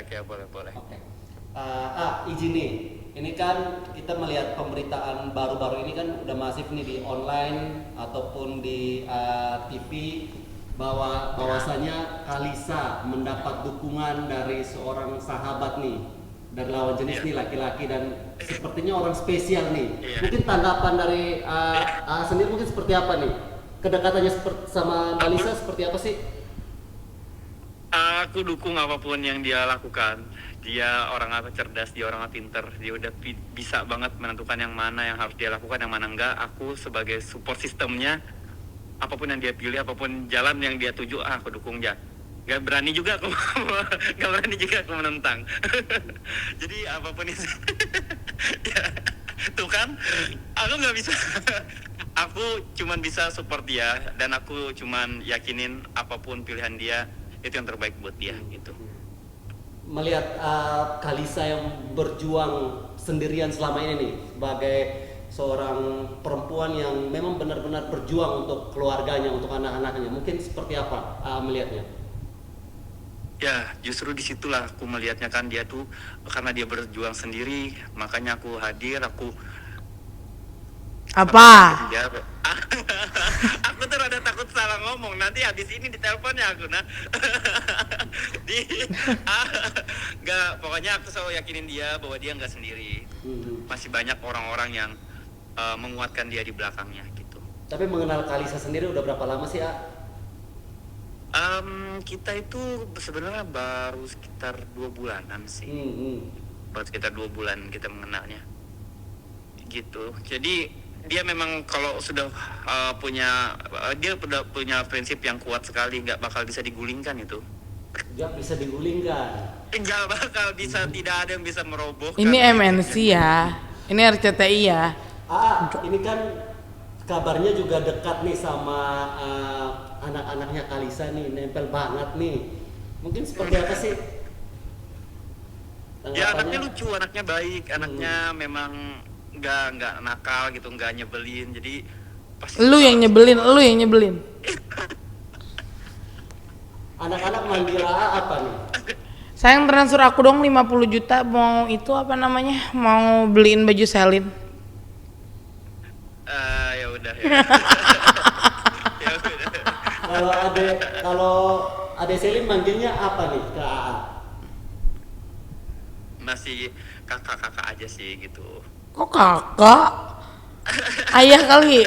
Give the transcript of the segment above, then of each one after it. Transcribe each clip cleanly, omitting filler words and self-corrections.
oke, boleh. Oke. Izin nih. Ini kan kita melihat pemberitaan baru-baru ini kan udah masif nih di online ataupun di TV bahwasanya Kalisa mendapat dukungan dari seorang sahabat nih dari lawan jenis nih laki-laki dan sepertinya orang spesial nih. Mungkin tanggapan dari sendiri mungkin seperti apa nih? Kedekatannya sama Kalisa seperti apa sih? Aku dukung apapun yang dia lakukan. Dia orang apa cerdas, dia orang pinter. Dia udah bisa banget menentukan yang mana yang harus dia lakukan, yang mana enggak. Aku sebagai support sistemnya, apapun yang dia pilih, apapun jalan yang dia tuju, aku dukung dia. Gak berani juga aku, gak berani juga aku menentang. Jadi apapun itu, ya, tuh kan, aku nggak bisa. Aku cuman bisa support dia dan aku cuman yakinin apapun pilihan dia itu yang terbaik buat dia gitu. Melihat Kalisa yang berjuang sendirian selama ini nih sebagai seorang perempuan yang memang benar-benar berjuang untuk keluarganya, untuk anak-anaknya, mungkin seperti apa melihatnya? Ya, justru disitulah aku melihatnya kan dia tuh karena dia berjuang sendiri, makanya aku hadir, aku Apa? dia, aku tuh rada takut salah ngomong nanti habis ini diteleponnya aku nah. di nggak pokoknya aku selalu yakinin dia bahwa dia nggak sendiri, masih banyak orang-orang yang menguatkan dia di belakangnya gitu. Tapi mengenal Kalisa sendiri udah berapa lama sih, Kita itu sebenarnya baru sekitar 2 bulanan sih. Baru sekitar 2 bulan kita mengenalnya gitu. Jadi dia memang kalau sudah dia udah punya prinsip yang kuat sekali, nggak bakal bisa digulingkan itu. Nggak bisa digulingkan. Nggak bakal bisa, tidak ada yang bisa merobohkan. Ini MNC ya. Ini RCTI ya. Ini kan kabarnya juga dekat nih sama anak-anaknya Kalisa nih, nempel banget nih. Mungkin seperti apa sih? Ya anaknya lucu, anaknya baik, anaknya memang nggak nakal gitu, nggak nyebelin. Jadi pasti Lu yang nyebelin. Anak-anak manggil apa nih? Sayang transfer aku dong 50 juta mau itu apa namanya? Mau beliin baju Selin. Ya udah. Ya udah. Kalau Ade Selin manggilnya apa nih ke AA? Masih kakak-kakak aja sih gitu. Kok kakak? Ayah kali.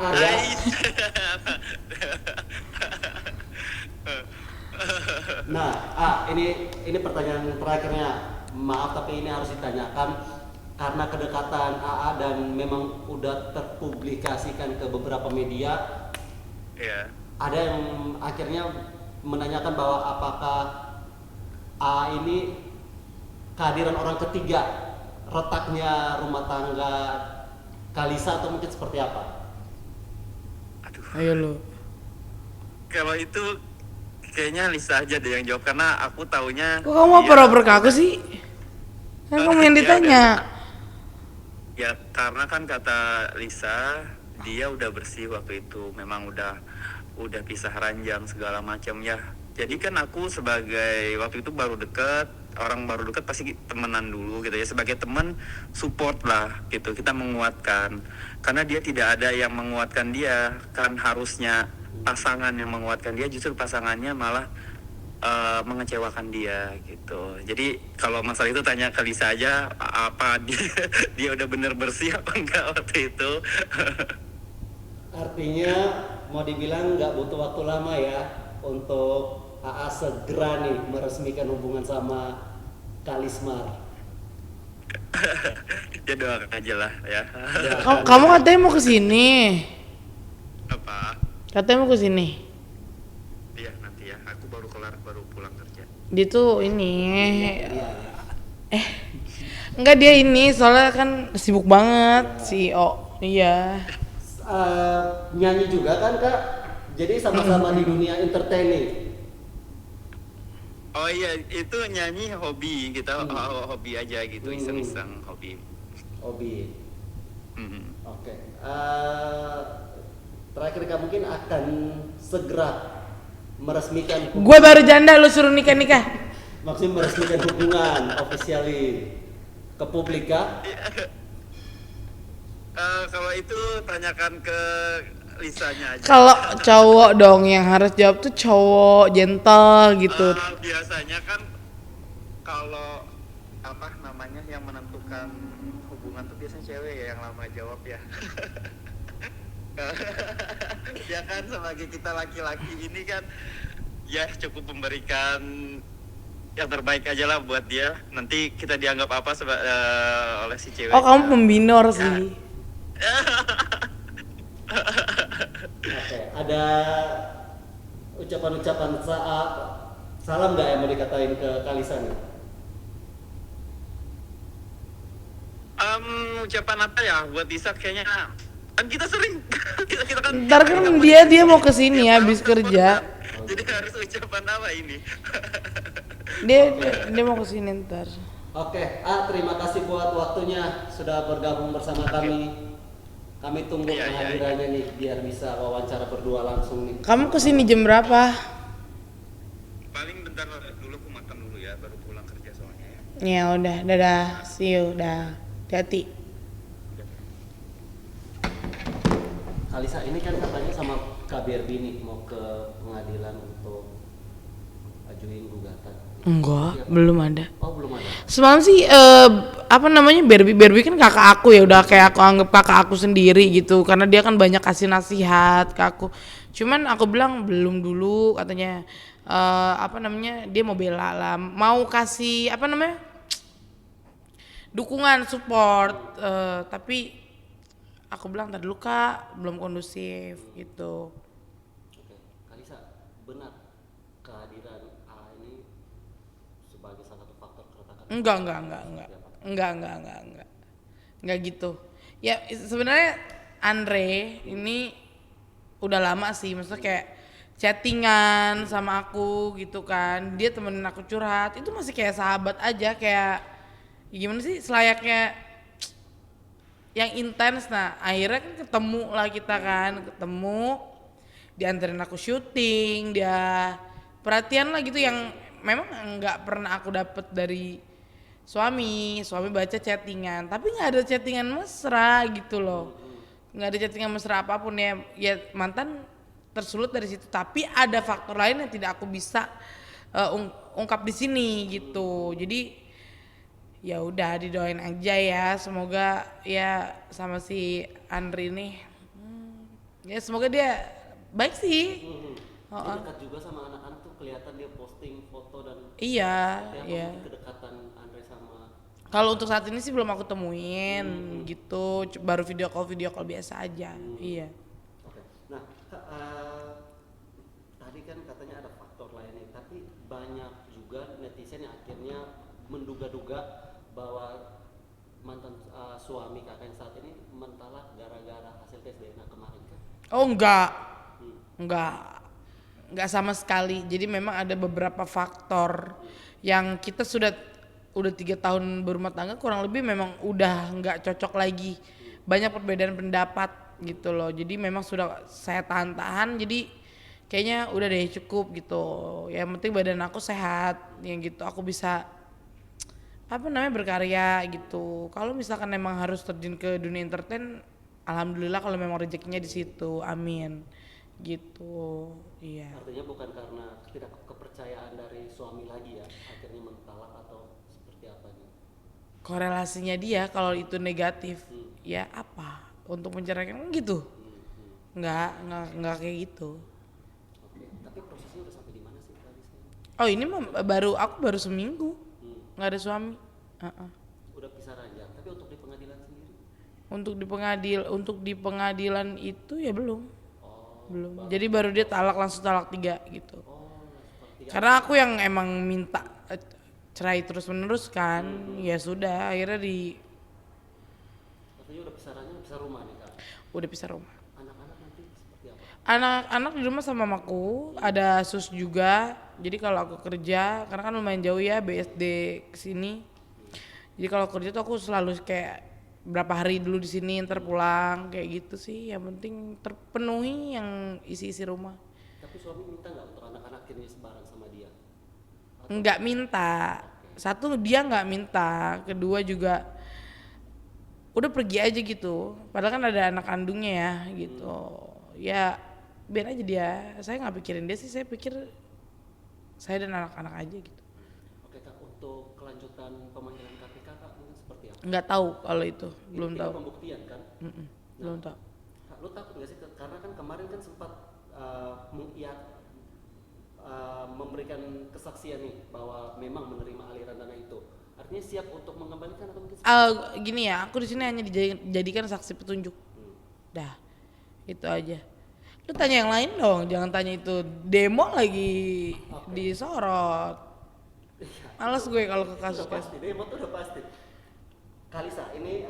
Ayah. Nah, ini pertanyaan terakhirnya. Maaf tapi ini harus ditanyakan karena kedekatan AA dan memang udah terpublikasikan ke beberapa media. Iya. Ada yang akhirnya menanyakan bahwa apakah AA ini kehadiran orang ketiga, retaknya rumah tangga Kalisa atau mungkin seperti apa? Aduh. Ayo lu. Kalau itu kayaknya Lisa aja deh yang jawab karena aku taunya. Kok kamu oper-oper ke aku sih? Kan kamu yang ditanya. Ya karena kan kata Lisa dia udah bersih waktu itu, memang udah pisah ranjang segala macam ya. Jadi kan aku sebagai waktu itu baru deket, orang baru deket pasti temenan dulu gitu ya. Sebagai teman support lah gitu, kita menguatkan. Karena dia tidak ada yang menguatkan dia, kan harusnya pasangan yang menguatkan dia, justru pasangannya malah mengecewakan dia gitu. Jadi kalau masalah itu tanya ke Lisa aja, apa dia udah bener bersih apa enggak waktu itu. Artinya mau dibilang nggak butuh waktu lama ya untuk AA segera nih meresmikan hubungan sama Kalismar. Ya doakan aja lah ya. Kamu katanya mau kesini. Apa? Katanya mau kesini. Iya nanti ya, aku baru pulang kerja. Dia tuh ini. Enggak dia ini soalnya kan sibuk banget CEO. Iya. Nyanyi juga kan Kak? Jadi sama-sama di dunia entertaining. Oh iya, itu nyanyi hobi kita, hobi aja gitu, iseng-iseng hobi. Hobi. Oke. Terakhir Kak mungkin akan segera meresmikan. Gue baru janda lu suruh nikah. Maksudnya meresmikan hubungan officially ke publik kah? Kalau itu tanyakan ke Lisanya aja. Kalau cowok dong yang harus jawab tuh cowok gentle gitu. Biasanya kan kalau apa namanya yang menentukan hubungan tuh biasanya cewek ya yang lama jawab ya. Ya kan sebagai kita laki-laki ini kan ya cukup memberikan yang terbaik aja lah buat dia. Nanti kita dianggap apa oleh si cewek. Oh, kamu pembinor sih. Oke, ada ucapan-ucapan salam nggak yang mau dikatain ke Kalisa nih? Ucapan apa ya buat Isak kayaknya kan kita sering kita kan Ntar kan dia mau kesini habis kerja. jadi harus ucapan apa ini? Dia mau kesini ntar. Oke, terima kasih buat waktunya sudah bergabung bersama kami. Kami tunggu Iya, kehadirannya nih biar bisa wawancara berdua langsung nih. Kamu kesini jam berapa? Paling bentar dulu aku makan dulu ya baru pulang kerja soalnya ya. Ya udah, dadah, see you, dah, hati-hati. Kalisa ini kan katanya sama KBRB nih mau ke pengadilan untuk ajuin gugatan. Enggak, belum ada. Oh belum ada. Semalam sih apa namanya Barbie kan kakak aku ya, udah kayak aku anggap kakak aku sendiri gitu karena dia kan banyak kasih nasihat ke aku. Cuman aku bilang belum dulu katanya apa namanya dia mau bela lah, mau kasih apa namanya dukungan support tapi aku bilang tadi dulu kak belum kondusif gitu. Oke, Kalisa benar kehadiran A ini sebagai salah satu faktor keretakan? Enggak gitu. Ya sebenarnya Andre ini udah lama sih, maksudnya kayak chattingan sama aku gitu kan, dia temenin aku curhat, itu masih kayak sahabat aja, kayak ya gimana sih selayaknya yang intens. Nah akhirnya kan ketemu lah kita kan, dianterin aku syuting, dia perhatian lah gitu yang memang nggak pernah aku dapet dari suami baca chattingan tapi nggak ada chattingan mesra gitu loh, nggak ada chattingan mesra apapun ya mantan tersulut dari situ, tapi ada faktor lain yang tidak aku bisa ungkap di sini gitu. Jadi ya udah didoain aja ya, semoga ya sama si Andri nih ya semoga dia baik sih. Dia dekat juga sama anak-anak tuh kelihatan dia posting foto dan Iya, seperti apa iya. mungkin kedekatan Andre sama. Kalau untuk saat ini sih belum aku temuin gitu, baru video call biasa aja. Iya. Oke. Nah, tadi kan katanya ada faktor lainnya, tapi banyak juga netizen yang akhirnya menduga-duga bahwa mantan suami kakak yang saat ini mentalak gara-gara hasil tes DNA kemarin kan? Oh enggak sama sekali. Jadi memang ada beberapa faktor yang kita udah 3 tahun berumah tangga kurang lebih memang udah nggak cocok lagi. Banyak perbedaan pendapat gitu loh. Jadi memang sudah saya tahan-tahan. Jadi kayaknya udah deh cukup gitu. Yang penting badan aku sehat, yang gitu aku bisa apa namanya berkarya gitu. Kalau misalkan memang harus terjun ke dunia entertain, alhamdulillah kalau memang rezekinya di situ, amin. Gitu, iya. Artinya bukan karena tidak kepercayaan dari suami lagi ya, akhirnya mentalak atau seperti apa nih? Korelasinya dia kalau itu negatif, ya apa? Untuk menceraikan gitu? Nggak kayak gitu. Oke, tapi prosesnya udah sampai di mana sih tadi? Oh ini mah aku baru seminggu, nggak ada suami. Udah pisah ranjang, tapi untuk di pengadilan sendiri? Untuk di pengadilan itu ya belum. Oh, Belum. Jadi baru dia langsung talak 3 gitu. oh, seperti Karena aku yang emang minta cerai terus menerus kan, ya sudah akhirnya artinya udah pisah ranjang, pisah rumah nih kak. udah pisah rumah. Anak-anak nanti seperti apa? Anak-anak di rumah sama mamaku, ada sus juga. Jadi kalau aku kerja, karena kan lumayan jauh ya BSD ke sini. Jadi kalau kerja tuh aku selalu kayak berapa hari dulu di sini, ntar pulang kayak gitu sih. Yang penting terpenuhi yang isi-isi rumah. Tapi suami minta nggak untuk anak-anak ini sebarang sama dia? nggak minta. Satu dia nggak minta, kedua juga udah pergi aja gitu. Padahal kan ada anak kandungnya ya gitu. Ya biar aja dia. Saya nggak pikirin dia sih, saya pikir saya dan anak-anak aja gitu. Oke Kak, untuk kelanjutan pemanggilan KPK Kak mungkin seperti apa? Nggak tahu kalau itu, belum Ini tahu. pembuktian kan? Belum tahu. Kak, lu takut nggak sih karena kan kemarin kan sempat memberikan kesaksian nih bahwa memang menerima aliran dana itu. Artinya siap untuk mengembalikan atau mungkin Gini ya, aku di sini hanya dijadikan saksi petunjuk. Dah, itu aja. Lu tanya yang lain dong, jangan tanya itu demo lagi disorot. Males gue kalau ke udah kasus-kasus. pasti, demo tuh udah pasti. Kalisa, ini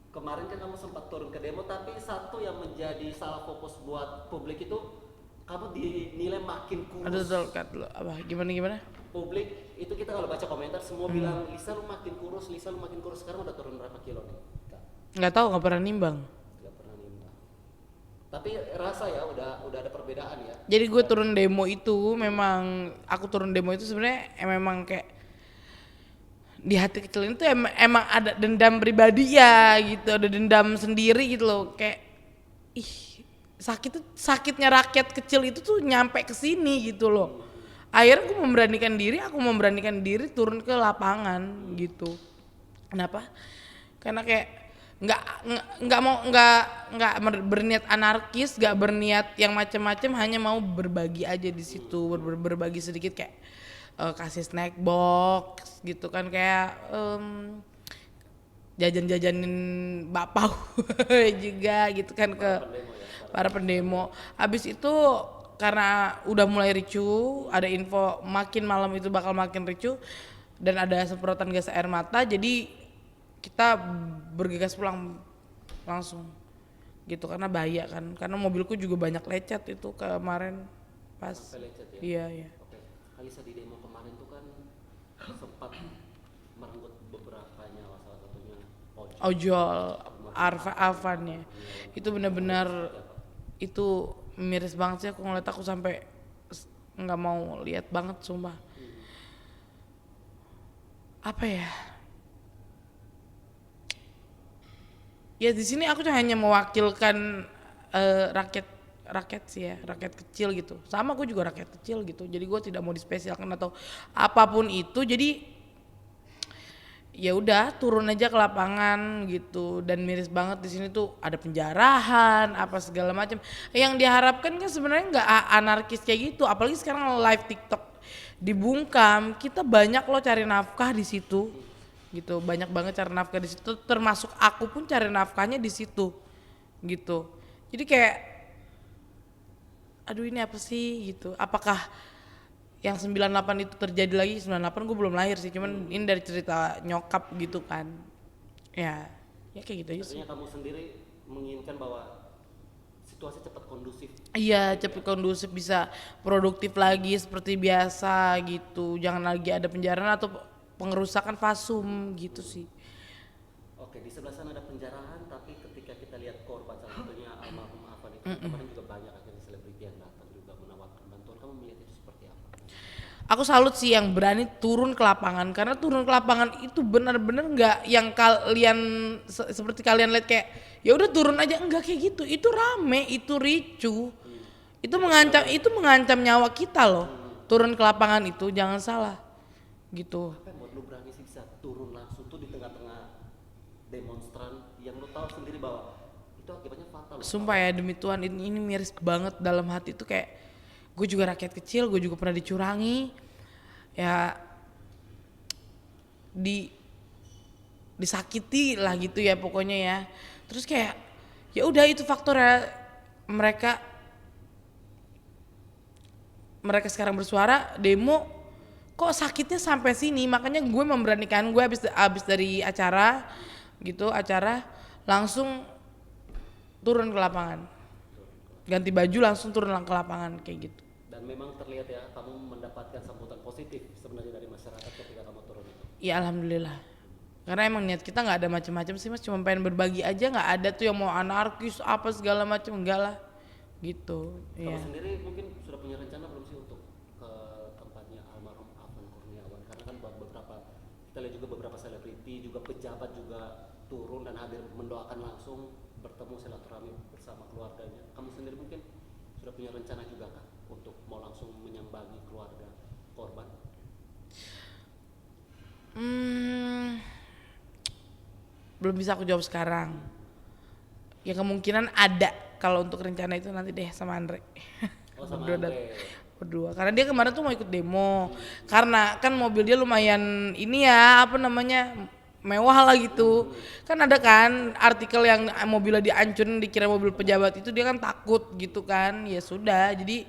kemarin kan kamu sempat turun ke demo, tapi satu yang menjadi salah fokus buat publik itu kamu dinilai makin kurus. Aduh, kat lu apa? Gimana? Publik itu kita kalau baca komentar semua bilang Lisa lu makin kurus, Lisa lu makin kurus. Sekarang udah turun berapa kilo nih? Kak? Nggak tahu, nggak pernah nimbang. Gak pernah nimbang. Tapi rasa ya udah ada perbedaan ya. Jadi gue turun demo itu memang aku turun demo itu sebenarnya memang kayak di hati kecil itu emang ada dendam pribadi ya gitu, ada dendam sendiri gitu loh, kayak sakitnya rakyat kecil itu tuh nyampe ke sini gitu loh. Akhirnya aku memberanikan diri turun ke lapangan gitu. Kenapa? Karena kayak nggak berniat anarkis, nggak berniat yang macam-macam, hanya mau berbagi aja di situ, berbagi sedikit kayak kasih snack box gitu kan, kayak jajan-jajanin bakpao juga gitu kan ke para pendemo. Habis itu karena udah mulai ricuh, ada info makin malam itu bakal makin ricuh dan ada semprotan gas air mata, jadi kita bergegas pulang langsung gitu karena bahaya kan, karena mobilku juga banyak lecet itu kemarin pas. Sampai lecet ya? Iya. Oke. Kalisa, di demo kemarin tuh kan sempat merenggut beberapa nyawa, salah satunya Ojol Avannya itu benar-benar itu miris banget sih, aku ngeliat aku sampai nggak mau lihat banget sumpah. Apa ya? Ya di sini aku hanya mewakilkan rakyat sih ya, rakyat kecil gitu. Sama aku juga rakyat kecil gitu. Jadi gue tidak mau dispesialkan atau apapun itu. Jadi ya udah turun aja ke lapangan gitu, dan miris banget di sini tuh ada penjarahan apa segala macam. Yang diharapkan kan sebenarnya nggak anarkis kayak gitu, apalagi sekarang live TikTok dibungkam, kita banyak loh cari nafkah di situ gitu, banyak banget cari nafkah di situ, termasuk aku pun cari nafkahnya di situ gitu. Jadi kayak aduh ini apa sih gitu, apakah yang 98 itu terjadi lagi? 98 gue belum lahir sih, cuman ini dari cerita nyokap gitu kan. Ya kayak gitu aja sih. Artinya kamu sendiri menginginkan bahwa situasi cepat kondusif. Iya, cepet kondusif, bisa produktif lagi seperti biasa gitu. Jangan lagi ada penjarahan atau pengerusakan fasum gitu sih. Oke, di sebelah sana ada penjarahan, tapi ketika kita lihat korban, salah satunya almarhum Afan itu kemarin juga banyak akhirnya selebriti yang datang juga menawarkan bantuan. Kamu melihat itu seperti apa? Aku salut sih yang berani turun ke lapangan, karena turun ke lapangan itu benar-benar nggak yang kalian seperti kalian lihat kayak ya udah turun aja, enggak kayak gitu. Itu rame, itu ricuh. Itu mengancam nyawa kita loh. Turun ke lapangan itu jangan salah. Gitu. Apa yang buat lu berani sih bisa turun langsung tuh di tengah-tengah demonstran yang lu tahu sendiri bahwa itu akibatnya fatal loh. Sumpah ya demi Tuhan, ini miris banget dalam hati tuh, kayak gue juga rakyat kecil, gue juga pernah dicurangi ya, disakiti lah gitu ya pokoknya ya. Terus kayak ya udah itu faktornya, mereka sekarang bersuara demo kok sakitnya sampai sini. Makanya gue memberanikan, gue habis dari acara langsung turun ke lapangan, ganti baju langsung turun ke lapangan kayak gitu. Dan memang terlihat ya kamu mendapatkan sambutan positif sebenarnya dari masyarakat ketika kamu turun itu. Ya alhamdulillah, karena emang niat kita nggak ada macam-macam sih mas, cuma pengen berbagi aja, nggak ada tuh yang mau anarkis apa segala macam, enggak lah gitu. Kamu Iya. sendiri mungkin sudah punya rencana belum sih untuk ke tempatnya kita lihat juga beberapa selebriti juga pejabat juga turun dan hadir mendoakan langsung, bertemu silaturahmi bersama keluarganya. Kamu sendiri mungkin sudah punya rencana juga kah untuk mau langsung menyambangi keluarga korban? Belum bisa aku jawab sekarang. Ya kemungkinan ada kalau untuk rencana itu nanti deh sama Andre. Oh, sama Berdua Andre. berdua. Karena dia kemarin tuh mau ikut demo. Karena kan mobil dia lumayan ini ya, apa namanya? Mewah lah gitu. Kan ada kan artikel yang mobilnya dihancurin dikira mobil pejabat itu, dia kan takut gitu kan. Ya sudah, jadi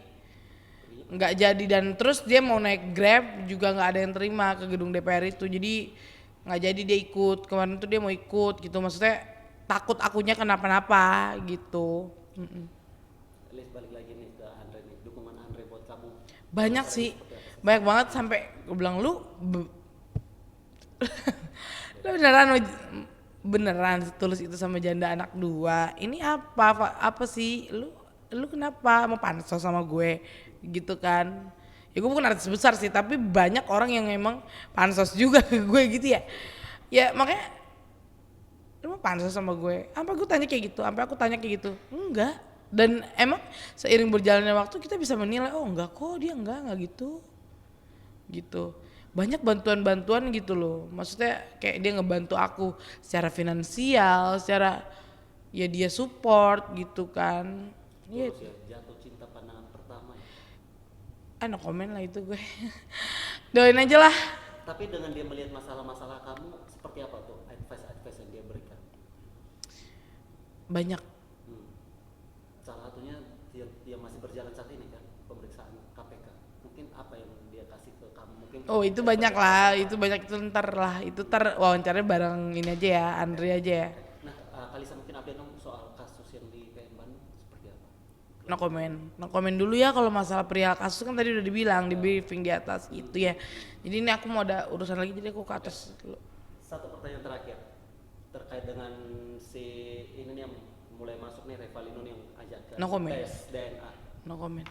nggak jadi. Dan terus dia mau naik Grab juga nggak ada yang terima ke gedung DPR itu, jadi nggak jadi dia ikut. Kemarin tuh dia mau ikut gitu, maksudnya takut akunya kenapa-napa gitu. Liz, balik lagi nih ke Andre nih, dukungan Andre buat kamu Banyak sih, banyak banget sampai gue bilang lu beneran tulis itu sama janda anak 2. Ini apa sih lu kenapa mau pansos sama gue gitu kan. Ya gue bukan artis besar sih, tapi banyak orang yang emang pansos juga ke gue gitu ya. Ya makanya lu mau pansos sama gue, apa gue tanya kayak gitu, sampai aku tanya kayak gitu enggak. Dan emang seiring berjalannya waktu kita bisa menilai, oh enggak kok, dia enggak gitu. Banyak bantuan-bantuan gitu loh, maksudnya kayak dia ngebantu aku secara finansial, secara ya dia support gitu kan. Iya. Tulus ya, jatuh cinta pandangan pertama ya. No komen lah itu gue. Doain aja lah. Tapi dengan dia melihat masalah-masalah kamu, seperti apa tuh advice yang dia berikan? Banyak. Salah satunya dia masih berjalan saat ini kan, pemeriksaan KPK. Mungkin apa yang dia kasih ke kamu? Mungkin Oh itu banyak lah, itu banyak, itu ntar lah, itu ntar wawancaranya bareng ini aja ya, Andre aja ya. Nah, Kalisa mungkin update dong soal kasus yang di PN Bandung seperti apa? No komen dulu ya kalau masalah perihal kasus, kan tadi udah dibilang di briefing di atas itu ya. Jadi ini aku mau ada urusan lagi, jadi aku ke atas dulu. Satu pertanyaan terakhir terkait dengan si ini nih yang mulai masuk nih, Revalino nih yang ajak ke No comment. tes DNA. No comment.